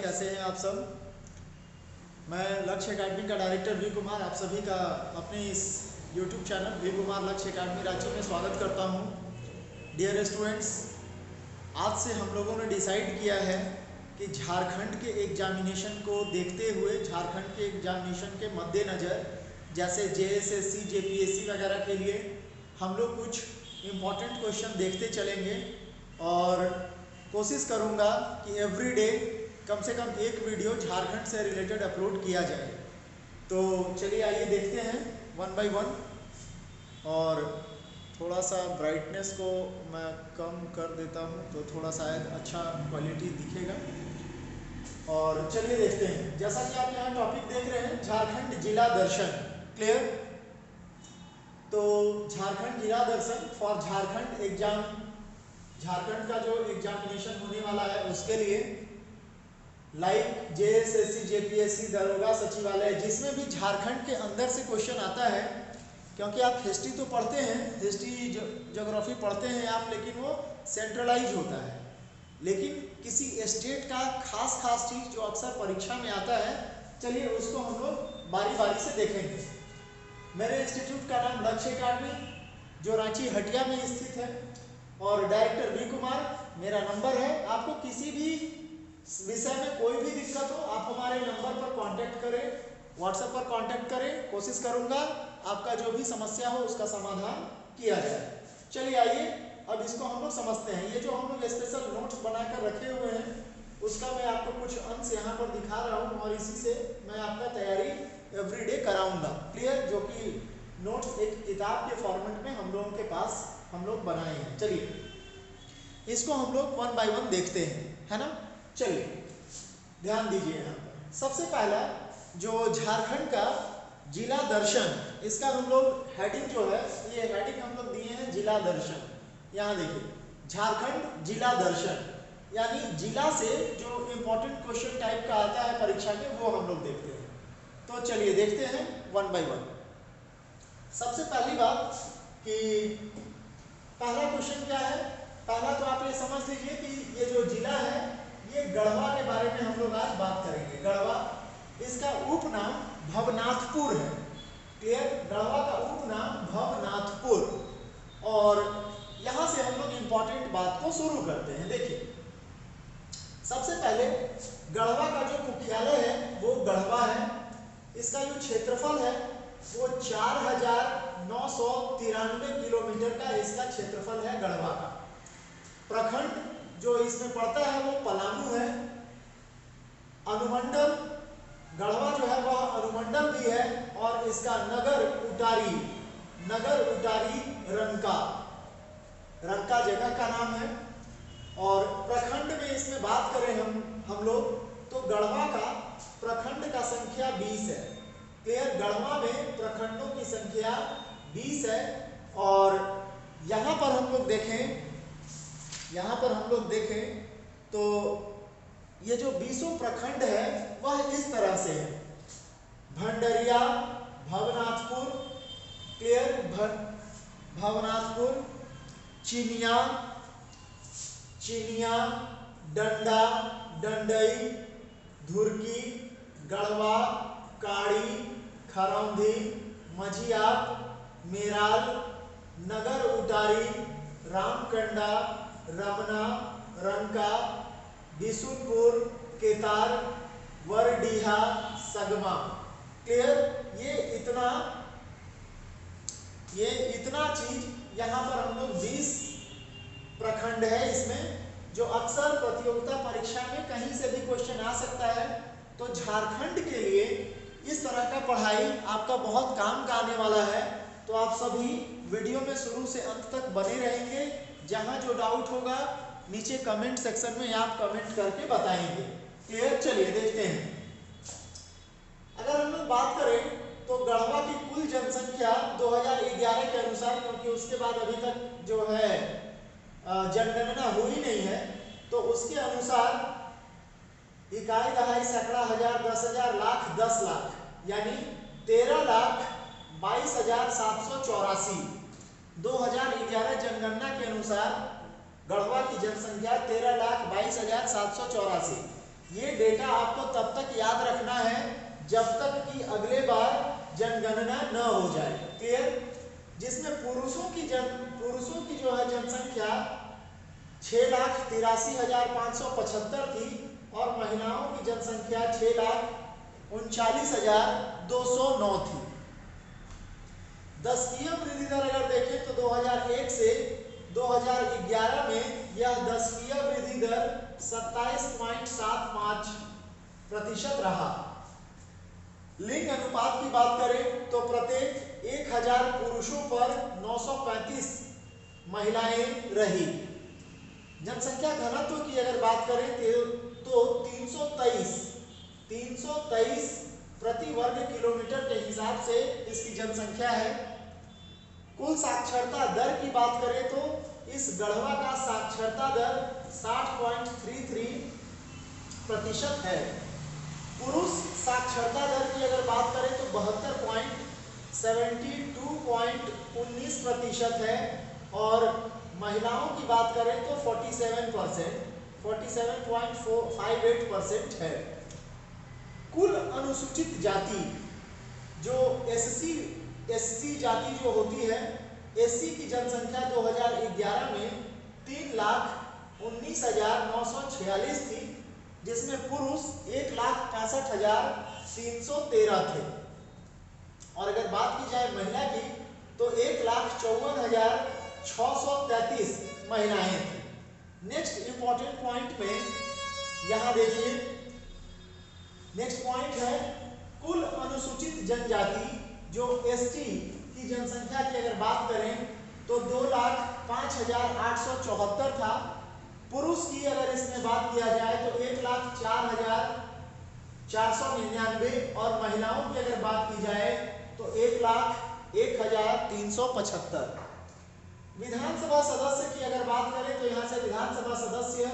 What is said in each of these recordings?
कैसे हैं आप सब। मैं लक्ष्य एकेडमी का डायरेक्टर वी कुमार आप सभी का अपने इस यूट्यूब चैनल वी कुमार लक्ष्य एकेडमी रांची में स्वागत करता हूं। डियर स्टूडेंट्स, आज से हम लोगों ने डिसाइड किया है कि झारखंड के एग्जामिनेशन को देखते हुए, झारखंड के एग्जामिनेशन के मद्देनज़र, जैसे जेएसएससी जेपीएससी वगैरह के लिए हम लोग कुछ इम्पॉर्टेंट क्वेश्चन देखते चलेंगे और कोशिश करूंगा कि एवरीडे कम से कम एक वीडियो झारखंड से रिलेटेड अपलोड किया जाए। तो चलिए आइए देखते हैं वन बाय वन। और थोड़ा सा ब्राइटनेस को मैं कम कर देता हूं तो थोड़ा शायद अच्छा क्वालिटी दिखेगा। और चलिए देखते हैं। जैसा कि आप यहाँ टॉपिक देख रहे हैं, झारखंड जिला दर्शन। क्लियर? तो झारखंड जिला दर्शन फॉर झारखंड एग्जाम, झारखंड का जो एग्जामिनेशन होने वाला है उसके लिए, लाइक जेएसएससी जेपीएससी दरोगा सचिवालय, जिसमें भी झारखंड के अंदर से क्वेश्चन आता है। क्योंकि आप हिस्ट्री तो पढ़ते हैं, हिस्ट्री ज्योग्राफी पढ़ते हैं आप, लेकिन वो सेंट्रलाइज होता है। लेकिन किसी स्टेट का खास चीज़ जो अक्सर परीक्षा में आता है, चलिए उसको हम लोग बारी बारी से देखेंगे। मेरे इंस्टीट्यूट का नाम लक्ष्य एकेडमी, जो रांची हटिया में स्थित है, और डायरेक्टर वी कुमार मेरा नंबर है। आपको किसी भी विषय में कोई भी दिक्कत हो, आप हमारे नंबर पर कांटेक्ट करें, व्हाट्सएप पर कांटेक्ट करें। कोशिश करूंगा आपका जो भी समस्या हो उसका समाधान किया जाए। चलिए आइए अब इसको हम लोग समझते हैं। ये जो हम लोग स्पेशल नोट्स बनाकर रखे हुए हैं, उसका मैं आपको कुछ अंश यहाँ पर दिखा रहा हूँ और इसी से मैं आपका तैयारी एवरीडे कराऊंगा। क्लियर? जो कि नोट्स एक किताब के फॉर्मेट में हम लोगों के पास हम लोग बनाए हैं। चलिए इसको हम लोग वन बाय वन देखते हैं, है ना। चलिए ध्यान दीजिए। यहाँ पर सबसे पहला जो झारखंड का जिला दर्शन, इसका हम लोग हेडिंग जो है, ये हेडिंग हम लोग दिए हैं जिला दर्शन। यहाँ देखिए, झारखंड जिला दर्शन, यानी जिला से जो इंपॉर्टेंट क्वेश्चन टाइप का आता है परीक्षा में, वो हम लोग देखते हैं। तो चलिए देखते हैं वन बाय वन। सबसे पहली बात कि पहला क्वेश्चन क्या है। पहला तो आप ये समझ लीजिए कि ये जो जिला है, ये गढ़वा के बारे में हम लोग आज बात करेंगे। गढ़वा, इसका उपनाम भवनाथपुर है। क्लियर? गढ़वा का उपनाम भवनाथपुर। और यहां से हम लोग इंपॉर्टेंट बात को शुरू करते हैं। देखिए, सबसे पहले गढ़वा का जो मुख्यालय है वो गढ़वा है। इसका जो क्षेत्रफल है वो 4993 किलोमीटर का इसका क्षेत्रफल है गढ़वा का। प्रखंड जो इसमें पड़ता है वो पलामू है। अनुमंडल गढ़वा जो है वह अनुमंडल भी है, और इसका नगर उटारी रंका जगह का नाम है। और प्रखंड में इसमें बात करें हम लोग, तो गढ़वा का प्रखंड का संख्या 20 है। क्लियर? गढ़वा में प्रखंडों की संख्या 20 है। और यहाँ पर हम लोग देखें तो ये जो 20 प्रखंड है वह इस तरह से है। भंडरिया, भवनाथपुर, क्लियर? भवनाथपुर, चिनिया, डंडा, डंडई, धुरकी, गढ़वा, काड़ी, खरौंधी, मझियाप, मेराल, नगर उटारी, रामकंडा, रमना, रंका, बिशुनपुर, केतार, वरडीहा, सगमा। क्लियर? ये इतना चीज यहाँ पर हम लोग 20 प्रखंड है इसमें, जो अक्सर प्रतियोगिता परीक्षा में कहीं से भी क्वेश्चन आ सकता है। तो झारखंड के लिए इस तरह का पढ़ाई आपका बहुत काम का आने वाला है। तो आप सभी वीडियो में शुरू से अंत तक बने रहेंगे। जहां जो डाउट होगा नीचे कमेंट सेक्शन में आप कमेंट करके बताएंगे। क्लियर? चलिए देखते हैं। अगर हम लोग बात करें तो गढ़वा की कुल जनसंख्या 2011 के अनुसार, क्योंकि उसके बाद अभी तक जो है जनगणना हुई नहीं है, तो उसके अनुसार इकाई, दहाई, सैकड़ा, हजार, 10,000, लाख, 10 लाख, यानी 13,22,784। 2011 जनगणना के अनुसार गढ़वा की जनसंख्या 13,22,784। ये डेटा आपको तब तक याद रखना है जब तक कि अगले बार जनगणना न हो जाए। क्लियर? जिसमें पुरुषों की जो है जनसंख्या 6,83,575 थी और महिलाओं की जनसंख्या 6,39,209 थी। दशकीय वृद्धि दर अगर देखें तो 2001 से 2011 में यह दशकीय वृद्धि दर 27.75% रहा। लिंग अनुपात की बात करें तो प्रत्येक 1000 पुरुषों पर 935 महिलाएं रही। जनसंख्या घनत्व की अगर बात करें तो 323 प्रति वर्ग किलोमीटर के हिसाब से इसकी जनसंख्या है। कुल साक्षरता दर की बात करें तो इस गढ़वा का साक्षरता दर 60.33% है। पुरुष साक्षरता दर की अगर बात करें तो 72.19% है और महिलाओं की बात करें तो 47.58% है। कुल अनुसूचित जाति जो एससी जाति जो होती है, एससी की जनसंख्या 2011 में 3,19,946 थी, जिसमें पुरुष 1,65,313 थे और अगर बात की जाए महिला की तो 1,54,633 महिलाएं थी। नेक्स्ट इंपॉर्टेंट पॉइंट में यहां देखिए, नेक्स्ट पॉइंट है कुल अनुसूचित जनजाति जो एसटी की जनसंख्या की अगर बात करें तो 2,05,874 था। पुरुष की अगर इसमें बात किया जाए तो 1,04,499 और महिलाओं की अगर बात की जाए तो 1,01,375। विधानसभा सदस्य की अगर बात करें तो यहाँ से विधानसभा सदस्य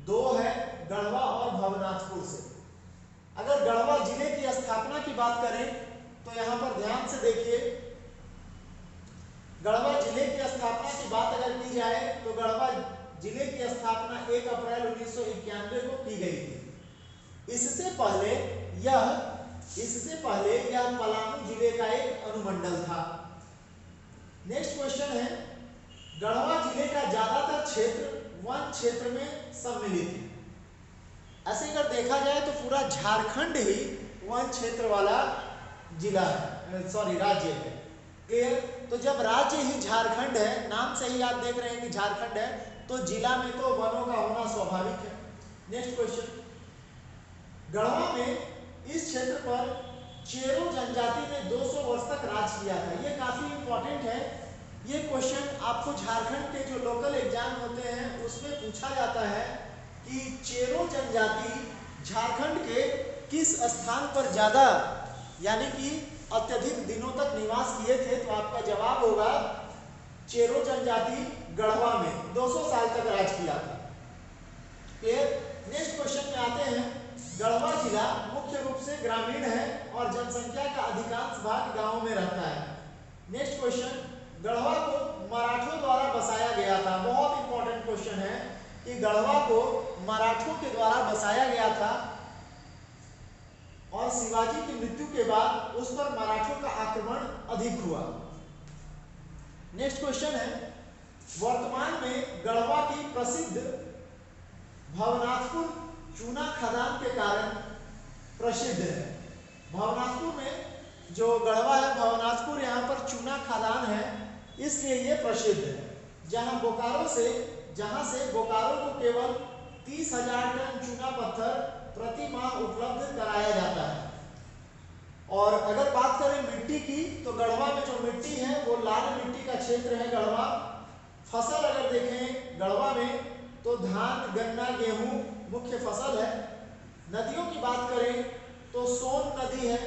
2 है, गढ़वा और भवनाथपुर से। अगर गढ़वा जिले की स्थापना की बात करें तो यहाँ पर ध्यान से देखिए, गढ़वा जिले की स्थापना की बात अगर की जाए तो गढ़वा जिले की स्थापना 1 अप्रैल 1991 को की गई थी। इससे पहले यह पलामू जिले का एक अनुमंडल था। नेक्स्ट क्वेश्चन है, गढ़वा जिले का ज्यादातर क्षेत्र वन क्षेत्र में सम्मिलित है। ऐसे अगर देखा जाए तो पूरा झारखंड ही वन क्षेत्र वाला जिला है, राज्य है। क्लियर? तो जब राज्य ही झारखंड है, नाम से ही आप देख रहे हैं कि झारखंड है, तो जिला में तो वनों का होना स्वाभाविक है। नेक्स्ट क्वेश्चन, गढ़वा में इस क्षेत्र पर चेरो जनजाति ने 200 वर्ष तक राज किया था। ये काफी इंपॉर्टेंट है। ये क्वेश्चन आपको झारखंड के जो लोकल एग्जाम होते हैं उसमें पूछा जाता है कि चेरो जनजाति झारखंड के किस स्थान पर ज्यादा यानी कि अत्यधिक दिनों तक निवास किए थे, तो आपका जवाब होगा चेरो जनजाति गढ़वा में 200 साल तक राज किया था। क्लियर? नेक्स्ट क्वेश्चन में आते हैं, गढ़वा जिला मुख्य रूप से ग्रामीण है और जनसंख्या का अधिकांश भाग गांव में रहता है। नेक्स्ट क्वेश्चन, गढ़वा को मराठों द्वारा बसाया गया था। बहुत इंपॉर्टेंट क्वेश्चन है कि गढ़वा को मराठों के द्वारा बसाया गया था और शिवाजी की मृत्यु के बाद उस पर मराठों का आक्रमण अधिक हुआ। नेक्स्ट क्वेश्चन है, वर्तमान में गढ़वा की प्रसिद्ध भवनाथपुर चूना खदान के कारण प्रसिद्ध है। भवनाथपुर में जो गढ़वा है भवनाथपुर, यहाँ पर चूना खदान है, इसलिए ये प्रसिद्ध है। जहाँ से बोकारो को केवल 30,000 टन चूना पत्थर प्रति माह उपलब्ध कराया जाता है। और अगर बात करें मिट्टी की तो गढ़वा में जो मिट्टी है वो लाल मिट्टी का क्षेत्र है गढ़वा। फसल अगर देखें गढ़वा में तो धान, गन्ना, गेहूं मुख्य फसल है। नदियों की बात करें तो सोन नदी है,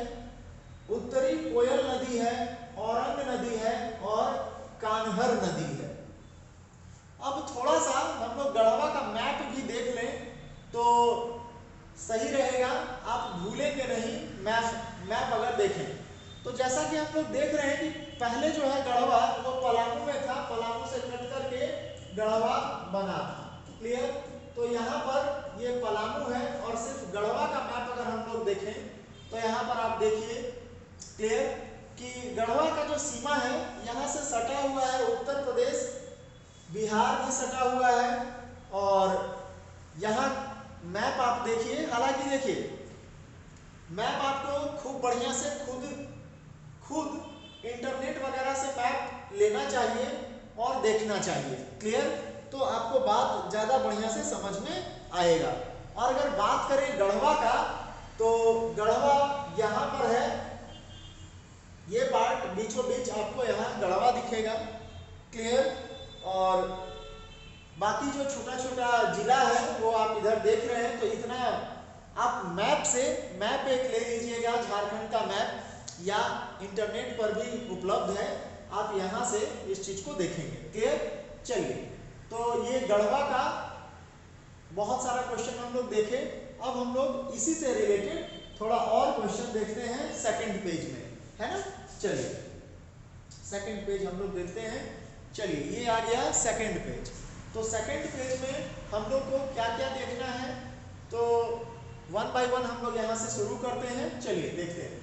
उत्तरी कोयल नदी है, औरंग नदी है और कान्हर नदी है। अब थोड़ा सा हम लोग गढ़वा का मैप भी देख लें तो सही रहेगा, आप भूलेंगे नहीं मैप अगर देखें तो। जैसा कि हम लोग देख रहे हैं कि पहले जो है गढ़वा वो पलामू में था, पलामू से कट करके गढ़वा बना था। क्लियर? तो यहाँ पर ये पलामू है देखें तो यहाँ पर आप देखिए क्लियर कि गढ़वा का जो सीमा है यहाँ से सटा हुआ है उत्तर प्रदेश, बिहार भी सटा हुआ है। और यहाँ मैप आप देखिए, हालांकि देखिए मैप आपको खूब बढ़िया से खुद इंटरनेट वगैरह से मैप लेना चाहिए और देखना चाहिए, क्लियर, तो आपको बात ज़्यादा बढ़िया से समझ में आएगा। और अगर बात करें गढ़वा का, तो गढ़वा यहाँ पर है, ये पार्ट बीचों बीच आपको यहाँ गढ़वा दिखेगा, क्लियर। और बाकी जो छोटा छोटा जिला है वो आप इधर देख रहे हैं, तो इतना आप मैप एक ले लीजिएगा, झारखंड का मैप या इंटरनेट पर भी उपलब्ध है, आप यहाँ से इस चीज को देखेंगे, क्लियर। चलिए, तो ये गढ़वा का बहुत सारा क्वेश्चन हम लोग देखे। अब हम लोग इसी से रिलेटेड थोड़ा और क्वेश्चन देखते हैं सेकंड पेज में, है ना। चलिए सेकंड पेज हम लोग देखते हैं। चलिए ये आ गया सेकंड पेज। तो सेकंड पेज में हम लोग को क्या क्या देखना है, तो वन बाय वन हम लोग यहाँ से शुरू करते हैं। चलिए देखते हैं।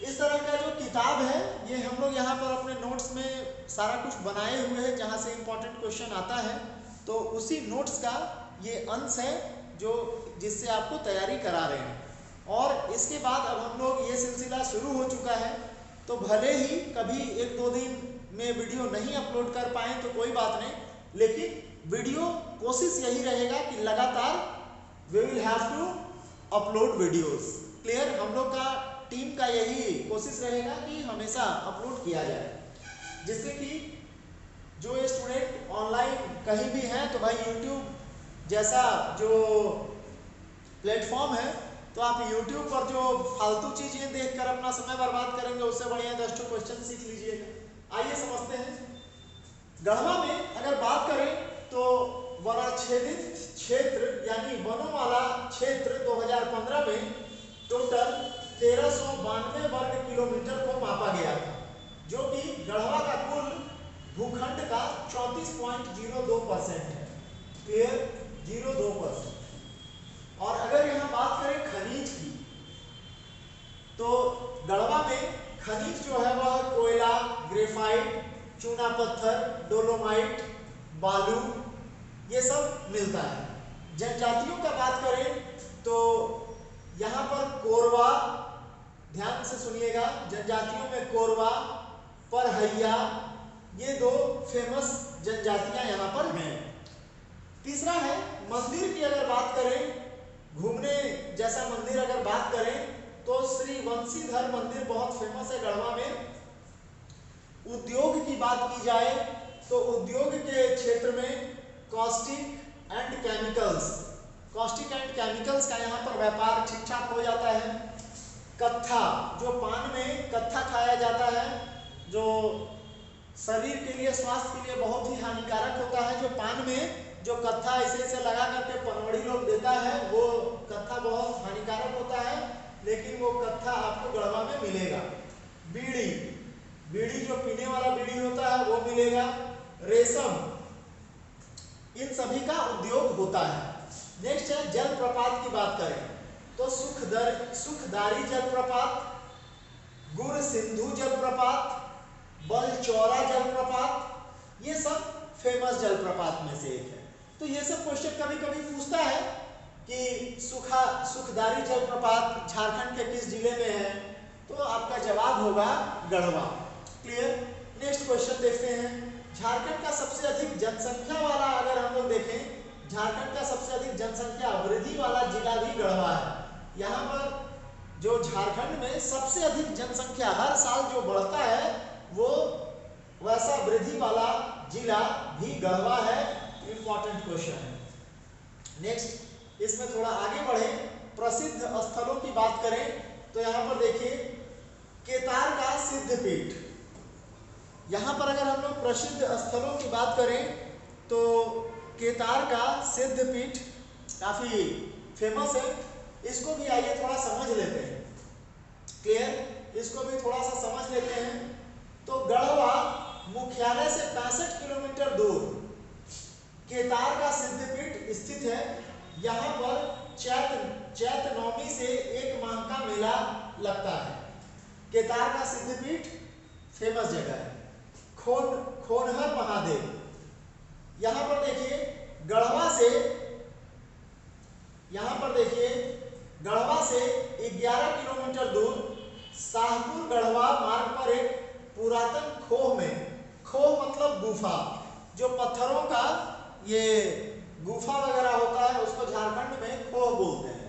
इस तरह का जो किताब है ये हम लोग यहाँ पर अपने नोट्स में सारा कुछ बनाए हुए हैं, जहाँ से इम्पोर्टेंट क्वेश्चन आता है, तो उसी नोट्स का ये अंश है जो जिससे आपको तैयारी करा रहे हैं। और इसके बाद अब हम लोग ये सिलसिला शुरू हो चुका है, तो भले ही कभी एक दो दिन में वीडियो नहीं अपलोड कर पाए तो कोई बात नहीं, लेकिन वीडियो कोशिश यही रहेगा कि लगातार we will have to upload videos, clear. हम लोग का टीम का यही कोशिश रहेगा कि हमेशा अपलोड किया जाए, जिससे कि जो स्टूडेंट ऑनलाइन कहीं भी हैं, तो भाई यूट्यूब जैसा जो प्लेटफॉर्म है, तो आप YouTube पर जो फालतू चीजें देखकर अपना समय बर्बाद करेंगे, उससे बढ़िया 10 क्वेश्चन सीख लीजिएगा। आइए समझते हैं। गढ़वा में अगर बात करें तो वनाच्छेदित क्षेत्र यानी वनों वाला क्षेत्र 2015 में टोटल 1392 वर्ग किलोमीटर को मापा गया था, जो कि गढ़वा का कुल भूखंड का 34.02% है, क्लियर, 02%। और अगर यहाँ बात करें खनिज की, तो गढ़वा में खनिज जो है वह कोयला, ग्रेफाइट, चूना पत्थर, डोलोमाइट, बालू, ये सब मिलता है। जनजातियों का बात करें तो यहाँ पर कोरवा, ध्यान से सुनिएगा, जनजातियों में कोरवा, परहैया, ये दो फेमस जनजातियां यहाँ पर हैं। तीसरा है मंदिर की अगर बात करें, घूमने जैसा मंदिर अगर बात करें तो श्री वंशीधर मंदिर बहुत फेमस है गढ़वा में। उद्योग की बात की जाए तो उद्योग के क्षेत्र में कॉस्टिक एंड केमिकल्स का यहाँ पर व्यापार ठीक ठाक हो जाता है। कत्था, जो पान में कत्था खाया जाता है, जो शरीर के लिए, स्वास्थ्य के लिए बहुत ही हानिकारक होता है, जो पान में जो कत्था ऐसे लगा करके पनवड़ी लोग देता है, वो कत्था बहुत हानिकारक होता है, लेकिन वो कत्था आपको गढ़वा में मिलेगा। बीड़ी जो पीने वाला बीड़ी होता है वो मिलेगा। रेशम, इन सभी का उद्योग होता है। नेक्स्ट है जलप्रपात की बात करें तो सुखदारी जलप्रपात, गुर सिंधु जलप्रपात, बलचौरा जलप्रपात, ये सब फेमस जलप्रपात में से एक है। तो ये सब क्वेश्चन कभी कभी पूछता है कि सुखदारी जलप्रपात झारखंड के किस जिले में है, तो आपका जवाब होगा गढ़वा, क्लियर। नेक्स्ट क्वेश्चन देखते हैं। झारखंड का सबसे अधिक जनसंख्या वाला, अगर हम लोग देखें, झारखंड का सबसे अधिक जनसंख्या वृद्धि वाला जिला भी गढ़वा है। यहाँ पर जो झारखंड में सबसे अधिक जनसंख्या हर साल जो बढ़ता है, वो वैसा वृद्धि वाला जिला भी गढ़वा है। इंपॉर्टेंट क्वेश्चन है। नेक्स्ट, इसमें थोड़ा आगे बढ़े, प्रसिद्ध स्थलों की बात करें तो यहाँ पर देखिए केतार का सिद्धपीठ। यहाँ पर अगर हम लोग प्रसिद्ध स्थलों की बात करें तो केतार का सिद्धपीठ काफी फेमस है। इसको भी आइए थोड़ा समझ लेते हैं, क्लियर, इसको भी थोड़ा सा समझ लेते हैं। तो गढ़वा मुख्यालय से 65 किलोमीटर दूर केतार का सिद्धपीठ स्थित है। यहाँ पर चैत नवमी से एक माह का मेला लगता है। केदार का सिद्धपीठ फेमस जगह है। खोनहर महादेव, यहाँ पर देखिए गढ़वा से 11 किलोमीटर दूर शाहपुर गढ़वा मार्ग पर एक पुरातन खोह मतलब गुफा, जो पत्थरों का ये गुफा वगैरह होता है उसको झारखंड में खोह बोलते हैं।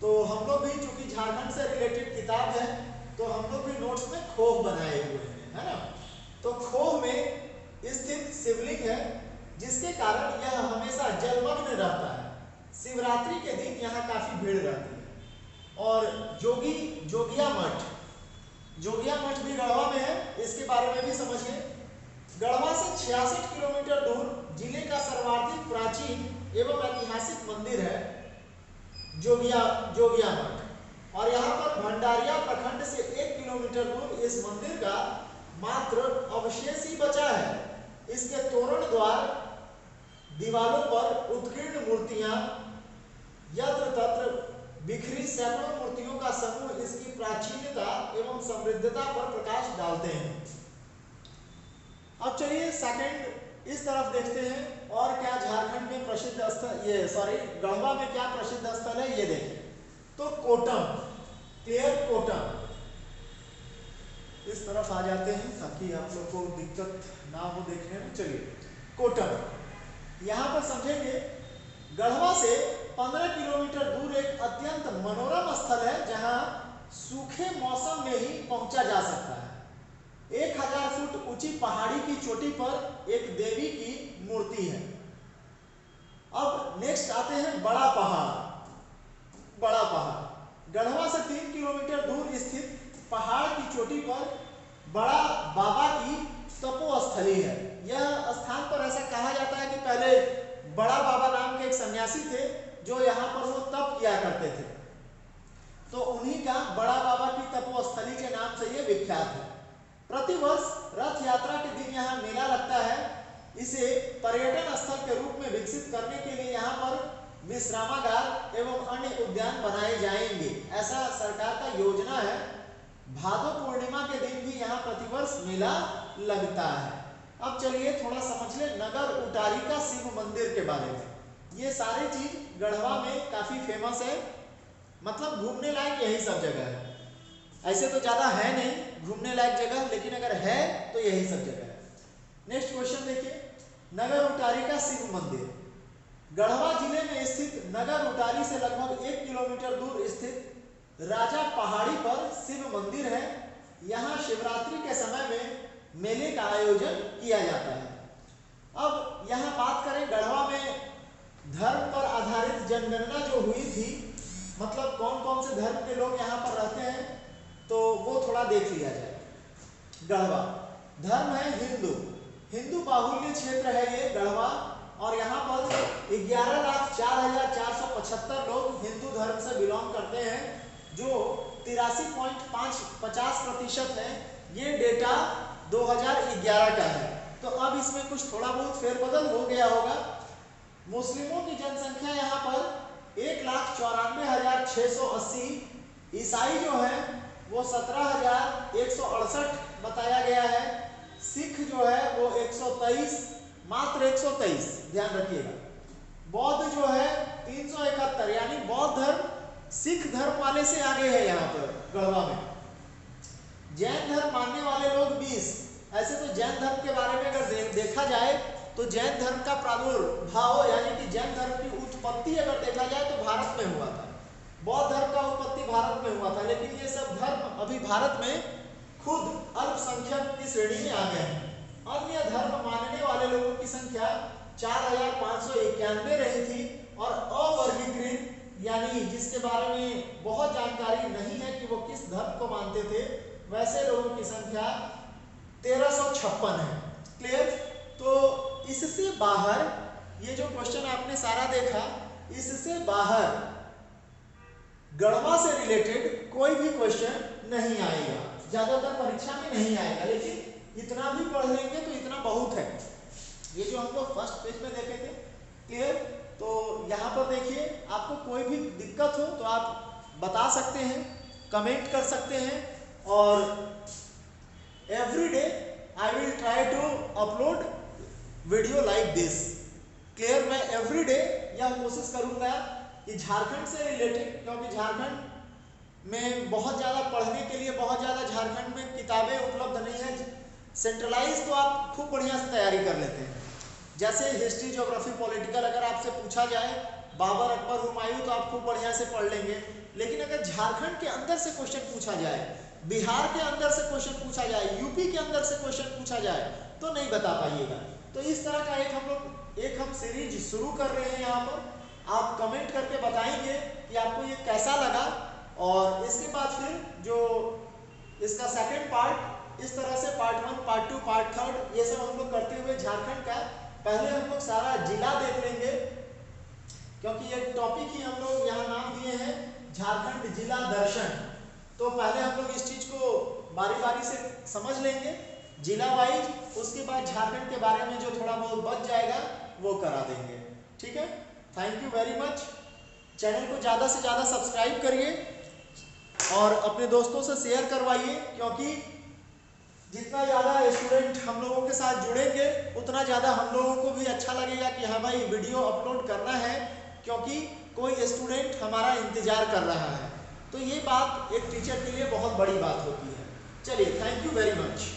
तो हम लोग भी चूंकि झारखंड से रिलेटेड किताब है तो हम लोग भी नोट्स में खोह बनाए हुए हैं, है ना। तो खोह में स्थित शिवलिंग है जिसके कारण यह हमेशा जलमग्न रहता है। शिवरात्रि के दिन यहाँ काफी भीड़ रहती है। और जोगिया मठ भी गढ़वा में है, इसके बारे में भी समझिए। गढ़वा से 66 किलोमीटर दूर जिले का सर्वाधिक प्राचीन एवं ऐतिहासिक मंदिर है जोगिया मठ। और यहाँ पर भंडारिया प्रखंड से 1 किलोमीटर दूर इस मंदिर का मात्र अवशेष ही बचा है। इसके तोरण द्वार, दीवारों पर उत्कीर्ण मूर्तियां, यत्र तत्र बिखरी सैकड़ों मूर्तियों का समूह इसकी प्राचीनता एवं समृद्धता पर प्रकाश डालते हैं। अब चलिए सेकंड इस तरफ देखते हैं और क्या झारखंड में प्रसिद्ध स्थल, गढ़वा में क्या प्रसिद्ध स्थल है ये देखें। तो कोटम, इस तरफ आ जाते हैं ताकि आप लोग को दिक्कत ना हो देखने में। चलिए कोटम, यहाँ पर समझेंगे गढ़वा से 15 किलोमीटर दूर एक अत्यंत मनोरम स्थल है जहाँ सूखे मौसम में ही पहुंचा जा सकता है। 1000 फुट ऊंची पहाड़ी की चोटी पर एक देवी की मूर्ति है। अब नेक्स्ट आते हैं बड़ा पहाड़। गढ़वा से 3 किलोमीटर दूर स्थित पहाड़ की चोटी पर बड़ा बाबा की तपोस्थली है। यह स्थान पर ऐसा कहा जाता है कि पहले बड़ा बाबा नाम के एक सन्यासी थे जो यहाँ पर वो तप किया करते थे, तो उन्हीं का बड़ा बाबा की तपोस्थली के नाम से ये विख्यात है। प्रतिवर्ष रथ यात्रा के दिन यहाँ मेला लगता है। इसे पर्यटन स्थल के रूप में विकसित करने के लिए यहाँ पर विश्रामागार एवं अन्य उद्यान बनाए जाएंगे, ऐसा सरकार का योजना है। भादो पूर्णिमा के दिन भी यहाँ प्रतिवर्ष मेला लगता है। अब चलिए थोड़ा समझ ले नगर उटारी का शिव मंदिर के बारे में। ये सारी चीज गढ़वा में काफी फेमस है, मतलब घूमने लायक यही सब जगह है। ऐसे तो ज्यादा है नहीं घूमने लायक जगह, लेकिन अगर है तो यही सब जगह है। नेक्स्ट क्वेश्चन देखिए, नगर उटारी का शिव मंदिर। गढ़वा जिले में स्थित नगर उटारी से लगभग 1 किलोमीटर दूर स्थित राजा पहाड़ी पर शिव मंदिर है। यहाँ शिवरात्रि के समय में मेले का आयोजन किया जाता है। अब यहाँ बात करें गढ़वा में धर्म पर आधारित जनगणना जो हुई थी, मतलब कौन कौन से धर्म के लोग यहाँ पर रहते हैं, तो वो थोड़ा देख लिया जाए। गढ़वा धर्म है हिंदू बाहुल्य क्षेत्र है ये गढ़वा, और यहाँ पर 11,04,475 लोग हिंदू धर्म से बिलोंग करते हैं, जो 83.50% है। ये डेटा 2011 का है, तो अब इसमें कुछ थोड़ा बहुत फेरबदल हो गया होगा। मुस्लिमों की जनसंख्या यहाँ पर 1,94,680, ईसाई जो है वो 17,168 बताया गया है, सिख जो है वो 123, मात्र 123 ध्यान रखिएगा। बौद्ध जो है 371, यानी बौद्ध धर्म सिख धर्म वाले से आगे है यहाँ पर गढ़वा में। जैन धर्म मानने वाले लोग 20। ऐसे तो जैन धर्म के बारे में अगर देखा जाए तो जैन धर्म का प्रादुर्भाव यानी कि जैन धर्म की उत्पत्ति अगर देखा जाए तो भारत में हुआ था। बौद्ध धर्म का उत्पत्ति भारत में हुआ था, लेकिन ये सब धर्म अभी भारत में खुद अल्पसंख्यक की श्रेणी में आ गए हैं। अन्य धर्म मानने वाले लोगों की संख्या 4,591 रही थी, और अवर्गीकृत यानी जिसके बारे में बहुत जानकारी नहीं है कि वो किस धर्म को मानते थे, वैसे लोगों की संख्या 1356 है। क्लियर? तो इससे बाहर ये जो क्वेश्चन आपने सारा देखा, इससे बाहर गढ़वा से रिलेटेड कोई भी क्वेश्चन नहीं आएगा, ज्यादातर परीक्षा में नहीं आएगा, लेकिन इतना भी पढ़ लेंगे तो इतना बहुत है। ये जो हम लोग फर्स्ट पेज में देखे थे, क्लियर? तो यहाँ पर देखिए, आपको कोई भी दिक्कत हो तो आप बता सकते हैं, कमेंट कर सकते हैं, और every day I will try to upload video like this. Clear? मैं एवरी डे यह कोशिश करूँगा कि झारखंड से रिलेटेड, क्योंकि झारखंड में बहुत ज़्यादा पढ़ने के लिए, बहुत ज़्यादा झारखंड में किताबें उपलब्ध नहीं है। सेंट्रलाइज तो आप खूब बढ़िया से तैयारी कर लेते हैं, जैसे हिस्ट्री, ज्योग्राफी, पॉलिटिकल अगर आपसे पूछा जाए बाबर, अकबर, हुमायूं तो आप खूब बढ़िया से पढ़ लेंगे। लेकिन अगर झारखंड के अंदर से क्वेश्चन पूछा जाए, बिहार के अंदर से क्वेश्चन पूछा जाए, यूपी के अंदर से क्वेश्चन पूछा जाए तो नहीं बता पाइएगा। तो इस तरह का एक हम सीरीज शुरू कर रहे हैं यहाँ पर। आप कमेंट करके बताएंगे कि आपको ये कैसा लगा, और इसके बाद फिर जो इसका सेकंड पार्ट, इस तरह से पार्ट 1, पार्ट 2, पार्ट 3 ये सब हम लोग करते हुए झारखंड का पहले हम लोग सारा जिला देख लेंगे, क्योंकि ये टॉपिक ही हम लोग यहाँ नाम दिए हैं झारखंड जिला दर्शन। तो पहले हम लोग इस चीज को बारी बारी से समझ लेंगे जिला वाइज, उसके बाद झारखंड के बारे में जो थोड़ा बहुत बच जाएगा वो करा देंगे। ठीक है, thank you very much. Channel को ज़्यादा से ज़्यादा सब्सक्राइब करिए और अपने दोस्तों से शेयर करवाइए, क्योंकि जितना ज़्यादा स्टूडेंट हम लोगों के साथ जुड़ेंगे उतना ज़्यादा हम लोगों को भी अच्छा लगेगा कि हाँ भाई वीडियो अपलोड करना है, क्योंकि कोई स्टूडेंट हमारा इंतज़ार कर रहा है। तो ये बात एक टीचर के लिए बहुत बड़ी बात होती है। चलिए, थैंक यू वेरी मच।